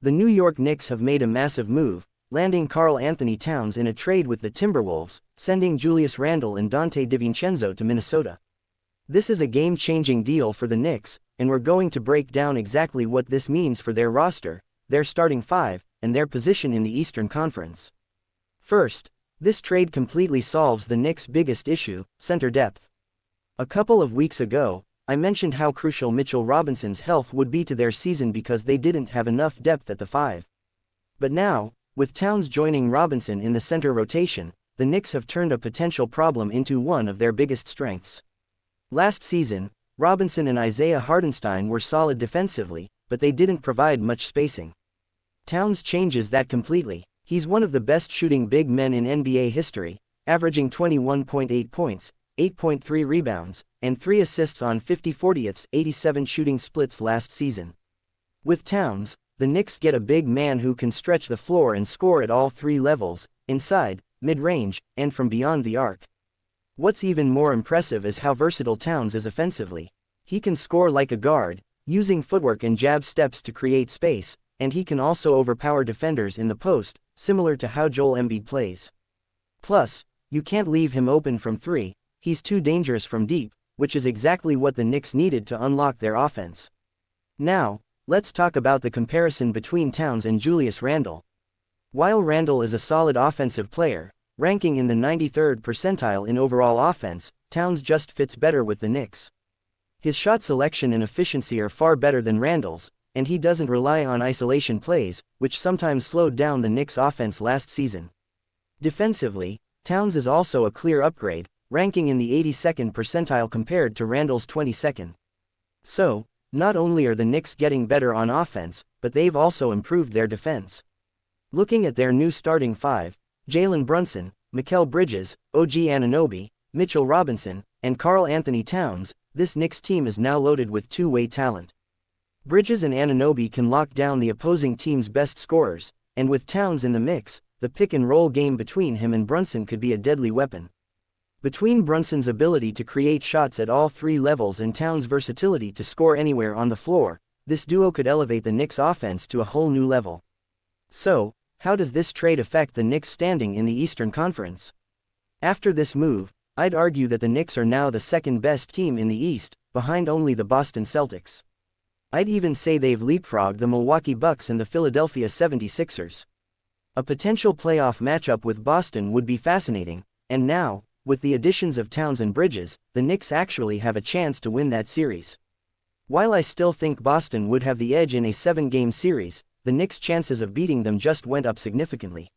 The New York Knicks have made a massive move, landing Karl-Anthony Towns in a trade with the Timberwolves, sending Julius Randle and Donte DiVincenzo to Minnesota. This is a game-changing deal for the Knicks, and we're going to break down exactly what this means for their roster, their starting five, and their position in the Eastern Conference. First, this trade completely solves the Knicks' biggest issue, center depth. A couple of weeks ago, I mentioned how crucial Mitchell Robinson's health would be to their season because they didn't have enough depth at the five. But now, with Towns joining Robinson in the center rotation, the Knicks have turned a potential problem into one of their biggest strengths. Last season, Robinson and Isaiah Hartenstein were solid defensively, but they didn't provide much spacing. Towns changes that completely. He's one of the best shooting big men in NBA history, averaging 21.8 points, 8.3 rebounds, and 3 assists on 50/40ths 87 shooting splits last season. With Towns, the Knicks get a big man who can stretch the floor and score at all three levels, inside, mid-range, and from beyond the arc. What's even more impressive is how versatile Towns is offensively. He can score like a guard, using footwork and jab steps to create space, and he can also overpower defenders in the post, similar to how Joel Embiid plays. Plus, you can't leave him open from three. He's too dangerous from deep, which is exactly what the Knicks needed to unlock their offense. Now, let's talk about the comparison between Towns and Julius Randle. While Randle is a solid offensive player, ranking in the 93rd percentile in overall offense, Towns just fits better with the Knicks. His shot selection and efficiency are far better than Randle's, and he doesn't rely on isolation plays, which sometimes slowed down the Knicks' offense last season. Defensively, Towns is also a clear upgrade, ranking in the 82nd percentile compared to Randle's 22nd. So, not only are the Knicks getting better on offense, but they've also improved their defense. Looking at their new starting five, Jalen Brunson, Mikal Bridges, OG Anunoby, Mitchell Robinson, and Karl-Anthony Towns, this Knicks team is now loaded with two-way talent. Bridges and Anunoby can lock down the opposing team's best scorers, and with Towns in the mix, the pick-and-roll game between him and Brunson could be a deadly weapon. Between Brunson's ability to create shots at all three levels and Towns' versatility to score anywhere on the floor, this duo could elevate the Knicks' offense to a whole new level. So, how does this trade affect the Knicks' standing in the Eastern Conference? After this move, I'd argue that the Knicks are now the second-best team in the East, behind only the Boston Celtics. I'd even say they've leapfrogged the Milwaukee Bucks and the Philadelphia 76ers. A potential playoff matchup with Boston would be fascinating, and now, with the additions of Towns and Bridges, the Knicks actually have a chance to win that series. While I still think Boston would have the edge in a 7-game series, the Knicks' chances of beating them just went up significantly.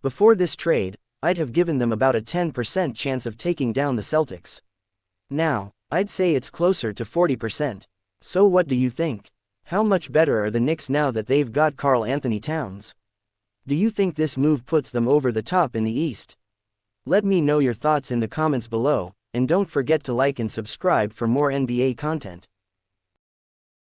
Before this trade, I'd have given them about a 10% chance of taking down the Celtics. Now, I'd say it's closer to 40%. So what do you think? How much better are the Knicks now that they've got Karl-Anthony Towns? Do you think this move puts them over the top in the East? Let me know your thoughts in the comments below, and don't forget to like and subscribe for more NBA content.